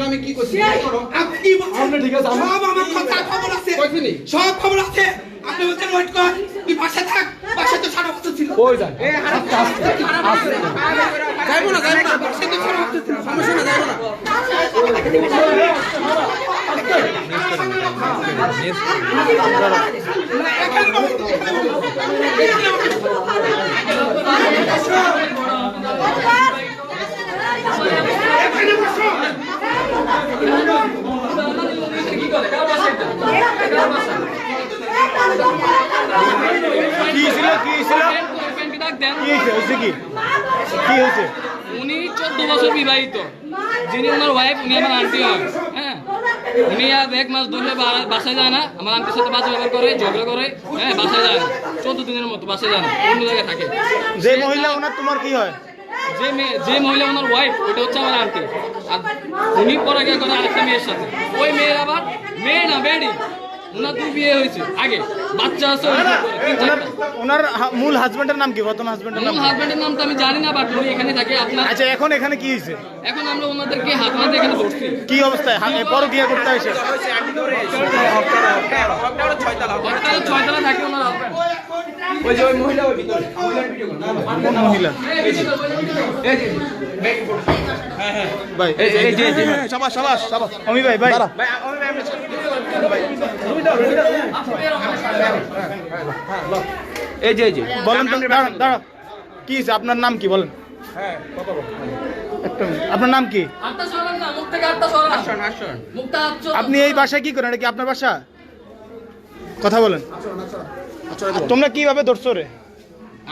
আমি কি করছি আপনি ঠিক আছে সব আমার কথা খবর আছে সব খবর আছে আপনি বলছেন ওয়েট কর তুই বাসা থাক বাসা তো সারা বছর ছিল কই যান যাইবো না বাসা তো সারা বছর ছিল সমস্যা না যাইবো না উনি 14 বছর বিবাহিত, যিনি ওনার ওয়াইফ উনি আমার আন্টি হয়। হ্যাঁ, উনি আর 1 মাস ধরে বাসায় যায় না, আমার আন্টির সাথে বাজে ব্যবহার করে, ঝগড়া করে। হ্যাঁ, বাসায় যায় না, 14 দিনের মতো বাসায় যায় না, অন্য জায়গায় থাকে। যে মহিলা ওনার তোমার কি হয়? যে মহিলা ওনার ওয়াইফ ওটা হচ্ছে আমার আন্টি, আর উনি পরে গিয়ে করে আরেকটা মেয়ের সাথে। ওই মেয়ের আবার মেয়ে না বেডি, ওনার 2 বিয়ে হয়েছে আগে, বাচ্চা আছে। ওনার মূল হাজবেন্ডের নাম কি? বর্তমান হাজবেন্ডের নাম? মূল হাজবেন্ডের নাম তো আমি জানি না, বাট উনি এখানে থাকে। আপনার আচ্ছা, এখন এখানে কি হয়েছে? এখন আমরা ওনাদেরকে হাত হাতে এখানে ধরছি। কি অবস্থায় পরকিয়া করতে হয়েছে? 6 তলা থাকে ওনার হাজবেন্ড। ওই যে ওই মহিলা ওই ভিতরে কোন মহিলা? ভাই সাবাস সাবাস সাবাস অমি ভাই ভাই এই যে বলেন তো, দাঁড়া কি হয়েছে? আপনার নাম কি বলেন? একটা মিনিট, আপনার নাম কি? আপনি এই বাসায় কি করেন? এটা কি আপনার বাসা? কথা বলেন। তোমরা কিভাবে ধরছো রে?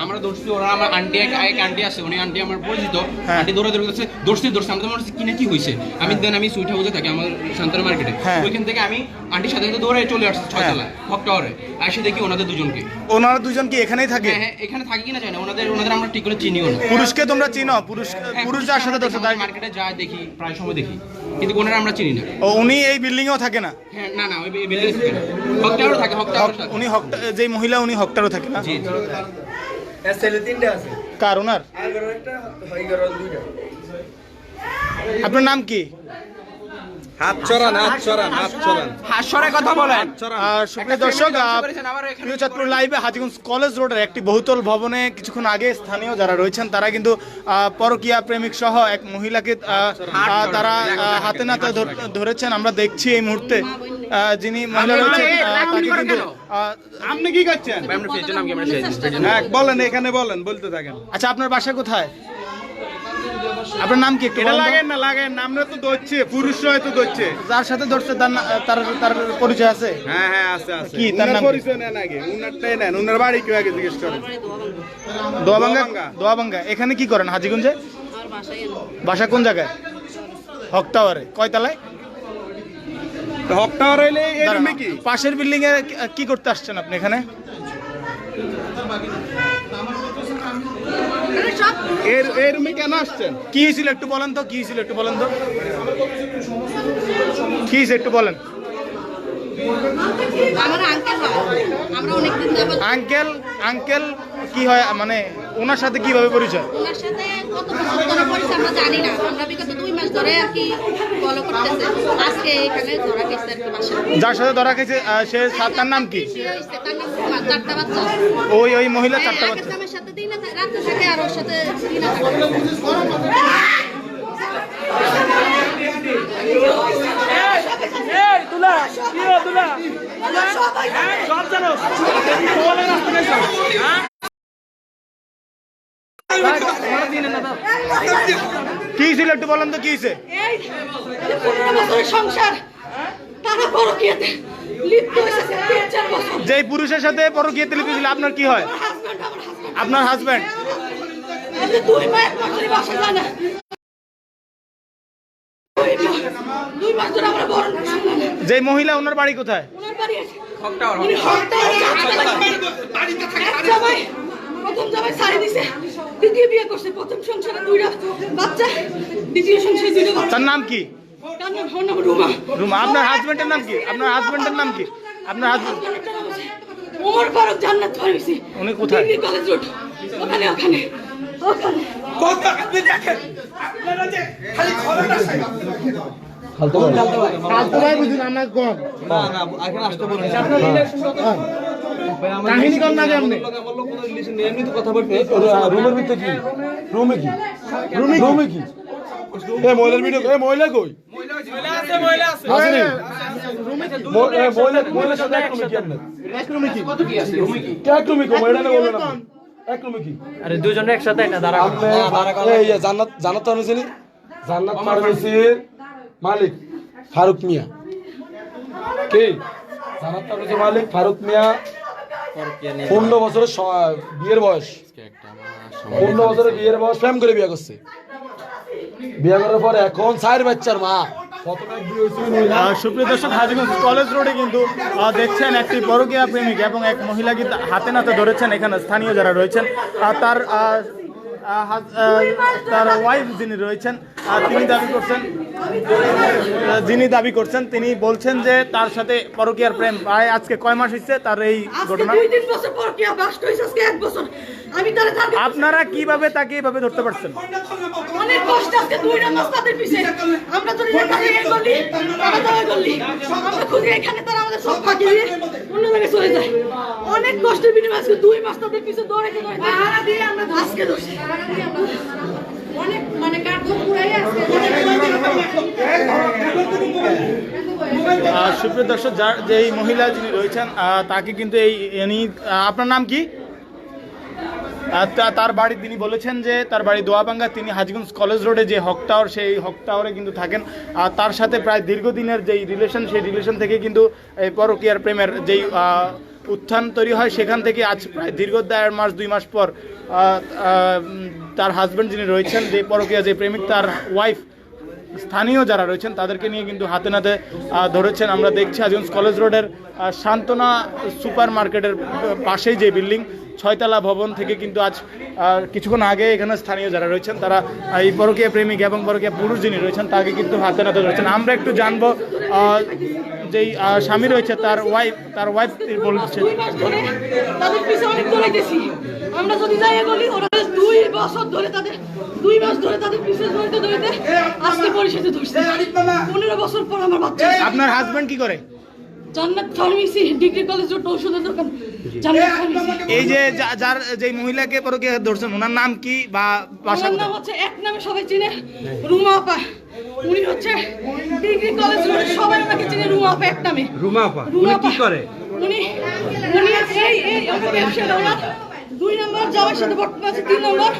আমরা দর্শি, ওরা আমার আন্টি এক আন্টি আছে, উনি আন্টি আমার পরিচিত আন্টি দৌড়ে করছে দর্শি আমি তোমার কি না কি হয়েছে আমি দেন আমি সুইট হাউসে থাকি আমার শান্তরা মার্কেটে। ওইখান থেকে আমি আন্টির সাথে দৌড়ে চলে আসছি 6 তলা হক টাওয়ারে, এসে দেখি ওনাদের দুজনকে। ওনারা দুজন কি এখানেই থাকে? হ্যাঁ, এখানে থাকি কিনা জানি না, ওনাদের আমরা ঠিক করে চিনিও না। পুরুষকে তোমরা চিনো? পুরুষ যার সাথে ধরছো তাই মার্কেটে যায় দেখি, প্রায় সময় দেখি, কিন্তু ওনারা আমরা চিনি না। ও, উনি এই বিল্ডিং এও থাকে না? হ্যাঁ, না ওই বিল্ডিং থাকে না, হক টাওয়ারে থাকে। হক টাওয়ারে উনি যে মহিলা উনি হকটারও থাকে না? জি কার ওনার? আপনার নাম কি? হাস্যরে কথা বলেন। সুপ্রিয় দর্শক, প্রিয় চাঁদপুর লাইভে হাজীগঞ্জ কলেজ রোডের একটি বহুতল ভবনে কিছুক্ষণ আগে স্থানীয় যারা রয়েছেন তারা কিন্তু পরকীয়া প্রেমিক সহ এক মহিলাকে তারা হাতে নাতে ধরেছেন। আমরা দেখছি এই মুহূর্তে যিনি মহিলা রয়েছেন তাকে কিন্তু। আপনি কি করছেন? বলেন, এখানে বলেন, বলতে থাকেন। আচ্ছা, আপনার বাসা কোথায়? আপনার নাম কি? একটু লাগেন আমরা তো ধরছে, পুরুষরা হয়তো ধরছে। যার সাথে ধরছে তার পরিচয় আছে? হ্যাঁ আছে। কি তার নাম? পরিচয় নেন আগে, উনারটাই নেন। উনার বাড়ি কেউ আগে জিজ্ঞেস করেন। দোয়াবাঙ্গা। এখানে কি করেন হাজীগঞ্জে? বাসা কোন জায়গায়? হক টাওয়ারে। কয় তলায়? হক টাওয়ার হইলে এই রুমে কি? পাশের বিল্ডিং এ কি করতে আসছেন আপনি এখানে? এই রুমে কেন আসছেন? কি হয়েছিল একটু বলেন তো? কি হয়েছিল একটু বলেন তো? কি হয়েছে একটু বলেন। আঙ্কেল কি হয় মানে ওনার সাথে কিভাবে পরিচয়? ওনার সাথে কত বছর ধরে পরিচয় আমরা জানি না, আমরা বিগত 2 মাস ধরে আর কি ফলো করতেছে। আজকে এখানে ধরা খেয়েছে আর কি বাসায়। যার সাথে ধরা খেয়েছে সে তার নাম কি? তার নাম রুমা, 4টা বাচ্চা। ওই মহিলা 4টা বাচ্চা। আমার সাথে দিনে রাতে থাকে আর ওর সাথে দিনে থাকে। কি ছিল একটু বলেন তো? কি হয়েছে? সংসার তারা পরকীয়াতে লিপ্ত হয়েছে 3-4 বছর। যে পুরুষের সাথে পরকীয়াতে লিপ্ত ছিল আপনার কি হয়? আপনার হাজবেন্ড? 2 মাস ধরে বাসা যায় না। 2 মাস ধরে আমরা বরণ পোষণ না। যে মহিলা ওনার বাড়ি কোথায়? ওনার বাড়ি হক টাওয়ার। প্রথম জামাই ছাড়ি দিছে, দ্বিতীয় বিয়ে করছে। প্রথম সংসারে 2টা বাচ্চা, দ্বিতীয় সংসারে 2টা বাচ্চা। তার নাম কি? তার নাম রুমা। রুমা। আপনার হাজবেন্ডের নাম কি? আপনার হাজবেন্ডের নাম কি? আপনার হাজবেন্ড? ওমর ফারুক জান্নাত ফারুসি। উনি কোথায়? কলেজ রোড ওখানে। কথা আপনি দেখেন আপনারা যে খালি খবরটা চাই ফালতু ভাই বুঝুন আমার কোন না না এখন আসতে বলুন কাহিনী কোন না কেমনে এমনি তো কথা বলতে রুমের ভিতরে কি রুমে কি রুমে কি এ মহিলার ভিডিও এ মহিলা কই মহিলার সাথে এক রুমে কি আপনার এক রুমে কি এক রুমে কি মহিলা না বলবেন আপনি এক রুমে কি আরে দুজনে একসাথে না দাঁড়া এই জান্নাত জান্নাত তো আনেছেন জান্নাত ফার্মেসির মালিক ফারুক মিয়া কে জান্নাত ফার্মেসির মালিক ফারুক মিয়া 15 বছরের বিয়ের বয়স 15 বছরের বিয়ের বয়স প্রেম করে বিয়ে করছে বিয়ে করার পর এখন 4 বাচ্চার মা প্রথমে বিয়ে হয়েছিল সুপ্রিয় দর্শক হাজীগঞ্জ কলেজ রোডে কিন্তু দেখছেন একটি পরকীয়া প্রেমিক এবং এক মহিলাকে হাতে নাতে ধরেছেন এখানে স্থানীয় যারা রয়েছেন তার ওয়াইফ যিনি রয়েছেন যিনি দাবি করছেন তিনি বলছেন যে তার সাথে পরকীয়ার প্রেম প্রায় আজকে কয় মাস হচ্ছে তার এই ঘটনা আপনারা কিভাবে তাকে এইভাবে ধরতে পারছেন অনেক কষ্ট আজকে 2 মাস তাদের পিছে আমরা তো এখানে গলি আমরা গলি আমরা খুঁজে এখানে তারা আমাদের সব ফাঁকি দিয়ে অন্য জায়গায় চলে যায় অনেক কষ্টের বিনিময়ে আজকে 2 মাস তাদের পিছে দৌড়াতে পাহারা দিয়ে আমরা আজকে দোষী অনেক মানে কার্যক্রম পুরাই আজকে সুপ্রিয় দর্শক যেই মহিলা যিনি রয়েছেন তাকে কিন্তু আপনার নাম কি তার বাড়ি তিনি বলেছেন যে তার বাড়ি দোয়াবাঙ্গা তিনি হাজীগঞ্জ কলেজ রোডে যে হক টাওয়ার সেই হক টাওয়ারে কিন্তু থাকেন আর তার সাথে প্রায় দীর্ঘদিনের যেই রিলেশন সেই রিলেশন থেকে কিন্তু এই পরকীয়ার প্রেমের যেই উত্থান তৈরি হয় সেখান থেকে আজ প্রায় দীর্ঘ 1.5 মাস 2 মাস পর তার হাজব্যান্ড যিনি রয়েছেন যে পরকীয়া যে প্রেমিক তার ওয়াইফ স্থানীয় যারা রয়েছেন তাদেরকে নিয়ে কিন্তু হাতে নাতে ধরেছেন আমরা দেখছি হাজীগঞ্জ কলেজ রোডের সান্ত্বনা সুপার মার্কেটের পাশেই যে বিল্ডিং 6তলা ভবন থেকে কিন্তু আজ কিছুক্ষণ আগে এখানে স্থানীয় যারা রয়েছেন তারা এই পরকীয়া প্রেমিক এবং পরকীয়া পুরুষ যিনি রয়েছেন তাকে কিন্তু হাতে নাতে ধরেছেন আমরা একটু জানবো যেই স্বামী রয়েছে তার ওয়াইফ বলছে তাদের পিছে অনেক দৌড়াইতেছি আমরা যদি যাই বলি ওরা 2 বছর ধরে তাদের 2 মাস ধরে তাদের পিছে দৌড়াইতে আজকে পরিশেষে ধরছে 15 বছর পর আমার বাচ্চা আপনার হাজবেন্ড কি করে জান্নাত ফার্মেসি ডিগ্রি কলেজ রোড ঔষধের দোকান জান্নাত ফার্মেসি এই যে যার যেই মহিলাকে পরকীয়া ধরছেন ওনার নাম কি বা বাসা ওনার নাম হচ্ছে এক নামে সবাই চিনে রুমা আপা উনি হচ্ছে ডিগ্রি কলেজ রোডে সবাই ওনাকে চিনে রুমা আপা এক নামে রুমা আপা উনি কি করে উনি এই আমার ব্যবসাটা ওনার 2 নম্বর জামাইয়ের সাথে বর্তমানে আছে 3 নম্বর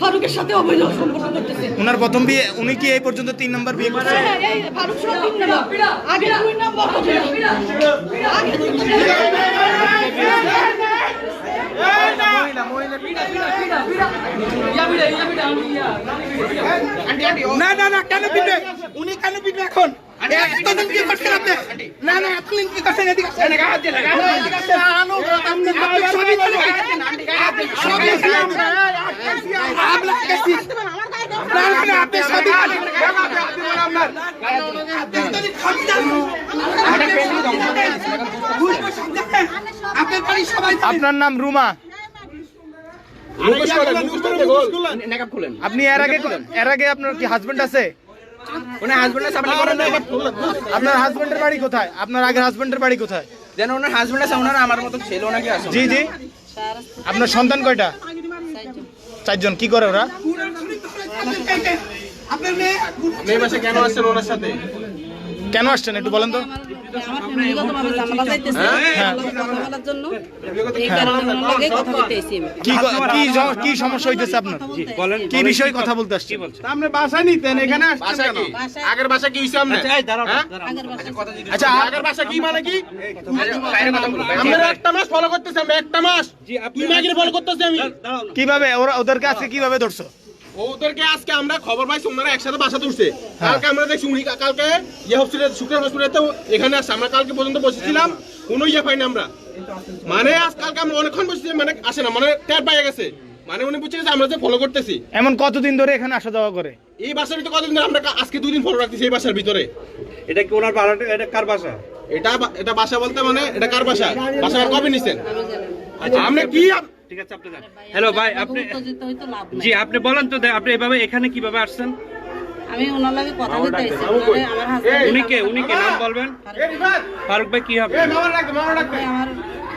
ফারুকের সাথে অবৈধ সম্পর্ক করতেছে ওনার প্রথম বিয়ে উনি কি এই পর্যন্ত 3 নম্বর বিয়ে করছেন হ্যাঁ এই ফারুক সহ 3 নম্বর আগে 2 নম্বর না না না কেন পিটবে উনি কেন পিটবে এখন এতদিন কি করছেন আপনি না না এতদিন কি করছেন এদিকে আসেন আনো আপনি সবই বলে সবই আমরা গেছি না না আপনি সবই আপনার নাম রুমা আপনি এর আগে আপনার কি হাজবেন্ড আছে ওনার হাজবেন্ড আছে আপনি বলেন না আপনার হাজবেন্ডের বাড়ি কোথায় আপনার আগের হাজবেন্ডের বাড়ি কোথায় যেন ওনার হাজবেন্ড আছে ওনার আমার মতো ছেলে নাকি আছে জি জি আপনার সন্তান কয়টা 4 জন কি করে ওরা মেয়ে বাসা কেন আসছেন ওনার সাথে কেন আসছেন একটু বলেন তো আমার ফ্যামিলিগতভাবে ঝামেলা যাইতেছে কথা বলার জন্য এই কারণে ওনার লগে কথা বলতেছি কি সমস্যা হইতেছে আপনার বলেন কি বিষয়ে কথা বলতে আসছি আপনি বাসা নিতেন এখানে আসছেন কেন আগের বাসা কি হইছে আপনি আগের বাসা আচ্ছা আগের বাসা কি মানে কি আমরা একটা মাস ফলো করতেছি আমরা একটা মাস তুই মাগির ফলো করতেছি আমি কিভাবে ওদেরকে আজকে কিভাবে ধরছো ওদেরকে আজকে আমরা খবর পাইছি ওনারা একসাথে বাসা তুলছে কালকে আমরা দেখছি উনি কালকে শুক্র হসপিটালে এখানে আসছে আমরা কালকে পর্যন্ত বসেছিলাম কোনো পাইনি আমরা মানে আজ কালকে আমরা অনেকক্ষণ বসেছি মানে আসে না মানে টের পাইয়া গেছে মানে উনি বুঝে গেছে আমরা যে ফলো করতেছি এমন কতদিন ধরে এখানে আসা যাওয়া করে এই বাসার ভিতরে কতদিন ধরে আমরা আজকে 2 দিন ফলো রাখতেছি এই বাসার ভিতরে এটা কি ওনার বাড়াটা এটা কার বাসা এটা বাসা বলতে মানে এটা কার বাসা বাসা কবে নিছেন আচ্ছা আপনি কি ঠিক আছে আপনি যান। হ্যালো ভাই, আপনি উত্তেজিত হইতো লাভ নাই। জি আপনি বলেন তো আপনি এভাবে এখানে কিভাবে আসছেন? আমি ওনার লাগে কথা বলতে আইছি, ওনারে আমার হাজবেন্ড উনি কে নাম বলবেন? ফারুক ভাই কি হবে? আমার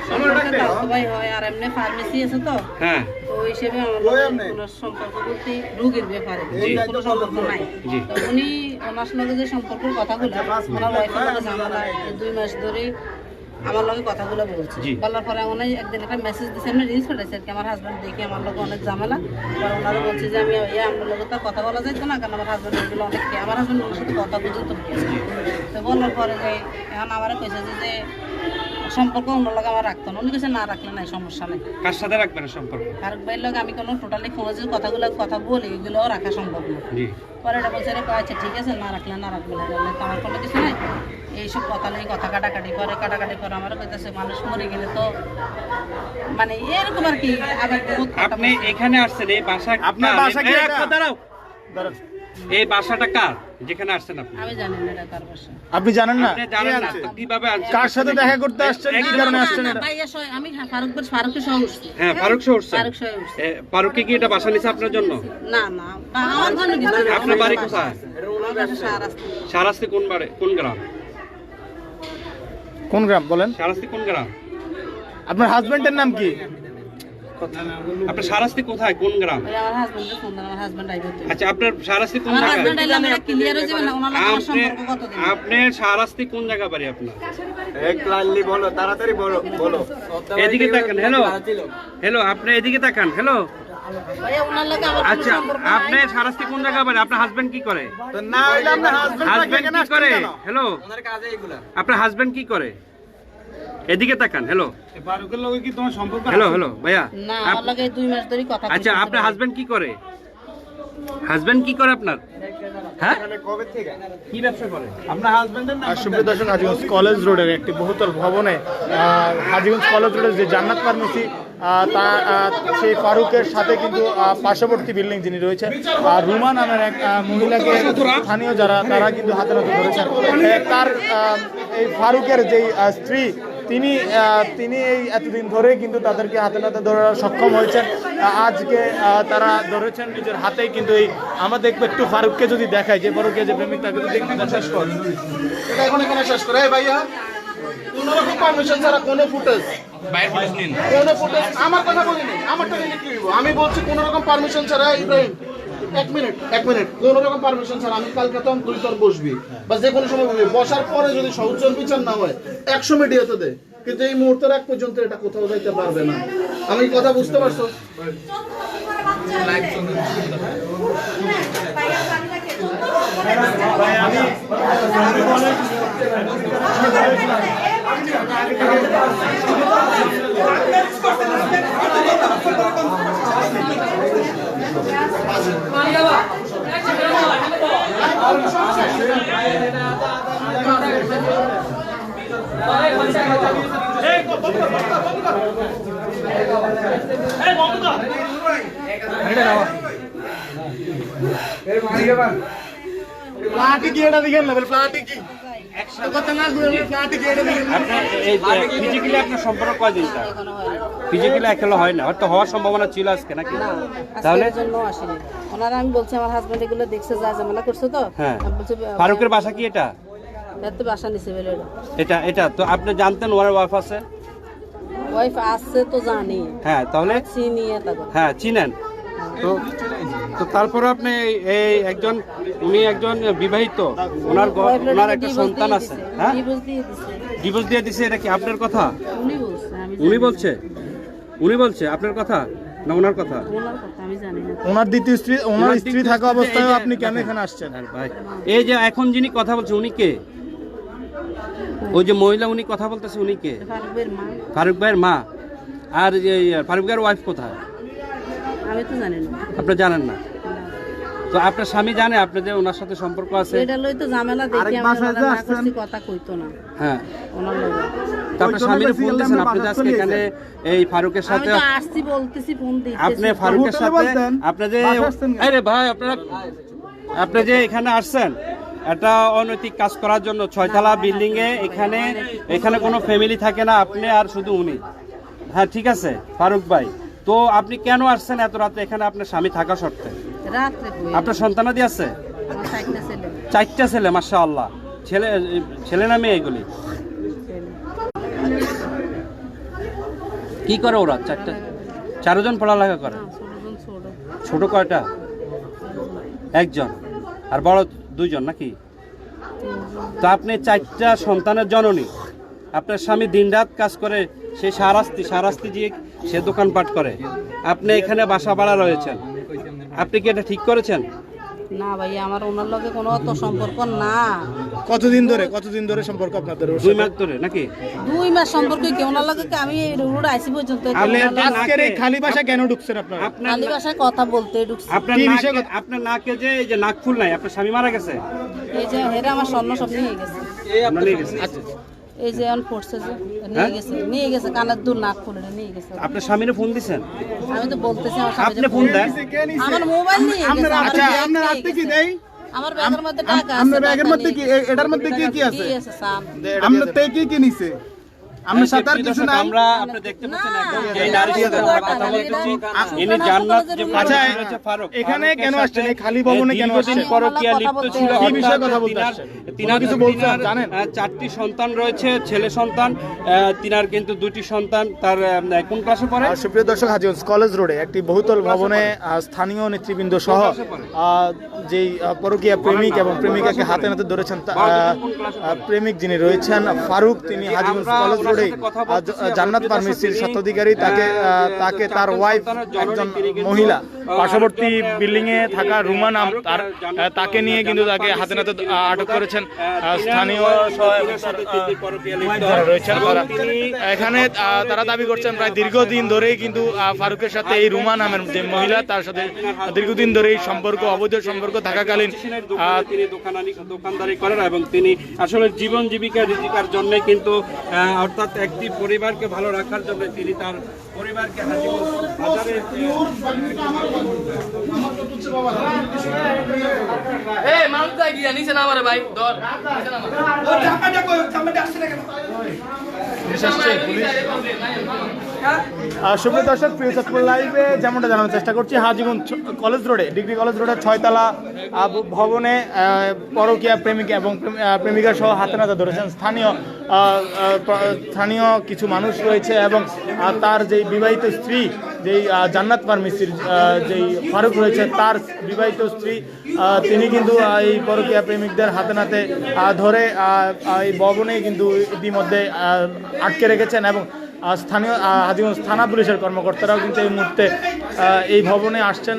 সম্পর্কে দাদু ভাই হয়, আর এমনি ফার্মেসি আছে তো, হ্যাঁ তো ওই হিসেবে আমার লগে কোনো সম্পর্ক বলতে রোগীর ব্যাপারে কোনো সম্পর্ক নাই। জি। তো উনি ওনার লগে যে সম্পর্কের কথাগুলো ওনার ওয়াইফের লগে ঝামেলা, এই 2 মাস ধরে আমার লগে কথাগুলো বলছে। জি। বলার পরে উনি একদিন একটা মেসেজ দিয়েছে, এমনি রিলস পাঠাইছে আর কি, আমার হাজবেন্ড দেখি আমার লগে অনেক ঝামেলা। পরে ওনারা বলছে যে আমি আমার লগে তো কথা বলা যাইতো না, কারণ আমার হাজবেন্ড এগুলো অনেক আমার হাজবেন্ড ওনার সাথে কথা বুঝতে বলছে। তো বলার পরে যে এখন আমারে কইছে যে সম্পর্ক অন্য লগে আমার রাখতো না। উনি কাছে না রাখলে নাই, সমস্যা নেই। কার সাথে রাখবেন সম্পর্ক? ফারুক ভাইয়ের লগে আমি কোনো টোটালি ফোনে যে কথা বলি এগুলোও রাখা সম্ভব না। জি। পরে এটা বলছে রে আচ্ছা ঠিক আছে, না রাখলে না রাখবে না, তো আমার কোনো কিছু নাই। এইসব কথা নেই, কথা কাটাকাটি করে আমার কইতেছে মানুষ মরে গেলে তো মানে এরকম আর কি। আবার বহুত কথা আপনি বলছে। এখানে আসছেন, এই বাসা আপনার কার? বাসা কি এই, এটা? দাঁড়াও। এই বাসাটা কার যেখানে আসছেন আপনি? আমি জানি না এটা কার বাসা। আপনি জানেন না আপনি জানেন না তো কিভাবে আসছেন? কার সাথে দেখা করতে আসছেন, কি কারণে আসছেন এটা? আমি ফারুকের সহ উঠছি। হ্যাঁ ফারুক সহ উঠছেন। ফারুক সহ উঠছি। ফারুককে কি এটা বাসা নিছে আপনার জন্য? না না আমার জন্য কিছু না। আপনার বাড়ি কোথায়? আমার বাসা শাহরাস্তি। শাহরাস্তি কোন গ্রাম? কোন গ্রাম বলেন? শাহরাস্তি কোন গ্রাম? আপনার হাজবেন্ডের নাম কি? আপনার শাহরাস্তি কোথায়, কোন গ্রাম? ওই আমার হাজবেন্ডের ফোন, আমার হাজবেন্ড আইবে তো। আচ্ছা আপনার শাহরাস্তি কোন আমার জায়গায়? হাজবেন্ড আইলে আমরা ক্লিয়ার হয়ে যাবে না, ওনার লগে আমার আপনি সম্পর্ক কতদিন। আপনি শাহরাস্তি কোন জায়গা বাড়ি আপনার? বলো এদিকে তাকান। হ্যালো আপনি এদিকে তাকান। হ্যালো ভাইয়া ওনার লগে আমার কোনো আচ্ছা সম্পর্ক আপনি নাই। শাহরাস্তি কোন জায়গা বাড়ি? আপনার হাজবেন্ড কি করে? না হইলে আপনার হাজবেন্ড হাজবেন্ড কি করে? হ্যালো আপনার হাজবেন্ড কি করে? এদিকে তাকান। হ্যালো ফারুকের লগে কি তোমার সম্পর্ক? হ্যালো ভাইয়া। না আমার লগে 2 মাস ধরে কথা আচ্ছা বলতেছে আপনার ভাই। হাজবেন্ড কি করে? হাজবেন্ড কি করে আপনার? হ্যাঁ কি ব্যবসা করে? আপনার হাজবেন্ডের নাম? সুপ্রিয় দর্শক, হাজীগঞ্জ কলেজ রোডের একটি বহুতল ভবনে হাজীগঞ্জ কলেজ রোডের যে জান্নাত ফার্মেসি সেই ফারুকের সাথে কিন্তু পার্শ্ববর্তী বিল্ডিং যিনি রয়েছেন রুমা নামের এক মহিলাকে স্থানীয় যারা তারা কিন্তু হাতে নাতে ধরেছেন। তার এই ফারুকের যেই স্ত্রী তিনি এই এতদিন ধরে কিন্তু তাদেরকে হাতে নাতে ধরার সক্ষম হয়েছেন। আজকে তারা ধরেছেন নিজের হাতেই। কিন্তু এই আমরা দেখবো একটু ফারুককে যদি দেখায়, যে ফারুকের যে প্রেমিক তাকে যদি একটু শেষ কর। এটা এখন এখানে শেষ করে এই ভাইয়া কোনো রকম পারমিশন ছাড়া কোনো ফুটেজ বাইরে পুলিশ নিন। কোনো ফুটেজ আমার কথা বলিনি, আমারটা নিয়ে কি হইব? আমি বলছি কোনো রকম পারমিশন ছাড়া ইব্রাহিম এক মিনিট কোনো রকম পারমিশন ছাড়া আমি কালকে তো তুই তোর বসবি বা যে কোনো সময় বসবি, বসার পরে যদি সৌজন্য বিচার না হয় 100 মিডিয়াতে দে, কিন্তু এই মুহূর্তের এক পর্যন্ত এটা কোথাও যাইতে পারবে না। আমি কথা বুঝতে পারছো? প্লাটি কি এটা দেখেন না, প্লাটি কি কথা না বলে প্লাটি কি এটা দেখেন। ফিজিক্যালি আপনার সম্পর্ক কয়দিন স্যার? এখনো হয় না। ফিজিক্যালি এখনো হয় না, হয়তো হওয়ার সম্ভাবনা ছিল আজকে নাকি? না, তাহলে আজকের জন্য আসেনি। ওনারা আমি বলছি আমার হাজবেন্ড এগুলো দেখছে, যা ঝামেলা করছে তো। হ্যাঁ আমি বলছি ফারুকের বাসা কি এটা? এত বাসা নিছে বলে এটা তো আপনি জানতেন ওর ওয়াইফ আছে? ওয়াইফ আসছে তো জানি, হ্যাঁ তাহলে চিনি এটা। হ্যাঁ চিনেন তো। তো তারপরে আপনি এই উনি একজন বিবাহিত, ওনার একটা সন্তান আছে। হ্যাঁ ডিভোর্স দিয়ে দিছে। ডিভোর্স দিয়ে দিছে, এটা কি আপনার কথা? উনি বলছে, আমি উনি বলছে আপনার কথা না ওনার কথা? ওনার কথা আমি জানি না। ওনার স্ত্রী থাকা অবস্থায় আপনি কেন এখানে আসছেন? আরে ভাই এই যে এখন যিনি কথা বলছে উনি কে? ওই যে মহিলা উনি কথা বলতেছে উনি কে? ফারুকের মা। ফারুক ভাইয়ের মা। আর যে ফারুক ভাইয়ের ওয়াইফ কোথায়? আমি তো জানি না। আপনি জানেন না? তো আপনার স্বামী জানে আপনাদের ওনার সাথে সম্পর্ক আছে? এটা লই তো ঝামেলা দেখি আমি ওনারা না করছি, কথা কইতো না হ্যাঁ ওনার লগে। তো আপনার স্বামীর ফোন দিয়েছেন আপনি যে আজকে এখানে এই ফারুকের আমি সাথে তো আসছি বলতেছি, ফোন দিতেছি। আপনি ফারুকের সাথে আপনি যে আরে ভাই আপনি যে এখানে আসছেন একটা অনৈতিক কাজ করার জন্য, 6তলা বিল্ডিং এ এখানে কোনো ফ্যামিলি থাকে না, আপনি আর শুধু উনি। হ্যাঁ ঠিক আছে ফারুক ভাই, তো আপনি কেন আসছেন এত রাতে এখানে আপনার স্বামী থাকা সত্ত্বে? রাত্রে কই আপনার সন্তানাদি আছে? আমার চারটা ছেলে 4টা ছেলে, মাশাআল্লাহ। ছেলে না মেয়ে এগুলি? কি করে ওরা? 4জন পড়ালেখা করে? ছোট কয়টা? একজন। আর বড় 2জন নাকি? তো আপনি 4টা সন্তানের জননী, আপনার স্বামী দিনরাত কাজ করে, সে সারাস্তি দিয়ে সে দোকানপাট করে, আপনি এখানে বাসা ভাড়া রয়েছেন, আপনি কি এটা ঠিক করেছেন? না ভাই, আমার ওনার লগে কোনো অত সম্পর্ক না। কতদিন ধরে সম্পর্ক আপনাদের? 2 মাস ধরে নাকি? 2 মাস সম্পর্ক কি ওনার লগে? আমি এই রোড আইছি পর্যন্ত আজকের এই খালি বাসা কেন ঢুকছেন আপনারা? খালি ভাষায় কথা বলতে ঢুকছি। আপনার নাকে যে এই যে নাকফুল নাই, আপনার স্বামী মারা গেছে? এই যে হেরা আমার স্বর্ণ সব নিয়ে গেছে। আপনার নিয়ে গেছে? এই যে এখন পড়ছে যে নিয়ে গেছে কানের দুল নাক ফুলে নিয়ে গেছে। আপনার স্বামীরে ফোন দিছেন? আমি তো বলতেছি আমার স্বামী আপনি ফোন দেন। আমার মোবাইল নিয়ে গেছে। আচ্ছা, আপনার হাতে কি দেই? আমার ব্যাগের মধ্যে টাকা আছে। আপনার ব্যাগের মধ্যে কি এটার মধ্যে কি আছে? কি আছে সাম? আপনার থেকে কি নিছে? আমরা সাত আট কিছু নাই। আমরা আপনি দেখতে পাচ্ছেন এখন যে নারীর সাথে আমরা কথা বলতেছি, ইনি জান্নাত যে আচ্ছা, রয়েছে ফারুক। এখানে কেন আসছেন? এই খালি ভবনে কেন আসছেন? পরকীয়া লিপ্ত ছিল। কি বিষয়ে কথা বলতে আসছেন? তিনার কিছু বলছেন জানেন? 4টি সন্তান রয়েছে, ছেলে সন্তান। তিনার কিন্তু 2টি সন্তান। তার কোন ক্লাসে পড়ে? সুপ্রিয় দর্শক, হাজীগঞ্জ কলেজ রোডে একটি বহুতল ভবনে স্থানীয় নেতৃবৃন্দ সহ যেই পরকীয়া প্রেমিক এবং প্রেমিকাকে হাতে নাতে ধরেছেন, প্রেমিক যিনি রয়েছেন ফারুক, তিনি হাজীগঞ্জ কলেজ রোডে জান্নাত ফার্মেসির স্বত্বাধিকারী। তাকে তার ওয়াইফ, একজন মহিলা, পার্শ্ববর্তী বিল্ডিং এ থাকা রুমা নাম তাকে নিয়ে কিন্তু তাকে হাতে নাতে আটক করেছেন স্থানীয় রয়েছেন। এখানে তারা দাবি করছেন প্রায় দীর্ঘদিন ধরেই কিন্তু ফারুকের সাথে এই রুমা নামের যে মহিলা, তার সাথে দীর্ঘদিন ধরেই সম্পর্ক, অবৈধ সম্পর্ক থাকাকালীন তিনি দোকানদারি করেন এবং তিনি আসলে জীবন জীবিকার জন্য কিন্তু অর্থাৎ একটি পরিবারকে ভালো রাখার জন্য তিনি তার পরিবারকে হাজীগঞ্জ বাজারে মানুষ গিয়া নিচে না আমার ভাই ধর সুপ্রিয় দর্শক, প্রিয় চাঁদপুর লাইভে যেমনটা জানানোর চেষ্টা করছি, হাজীগঞ্জ কলেজ রোডে, ডিগ্রি কলেজ রোডের 6তলা ভবনে পরকীয়া প্রেমিক এবং প্রেমিকা সহ হাতে নাতে ধরেছেন স্থানীয় কিছু মানুষ রয়েছে এবং তার যেই বিবাহিত স্ত্রী, যেই জান্নাত ফার্মেসির যেই ফারুক রয়েছে, তার বিবাহিত স্ত্রী, তিনি কিন্তু এই পরকীয়া প্রেমিকদের হাতে নাতে ধরে এই ভবনে কিন্তু ইতিমধ্যে আটকে রেখেছেন এবং স্থানীয় হাজীগঞ্জ থানা পুলিশের কর্মকর্তারাও কিন্তু এই মুহূর্তে এই ভবনে আসছেন।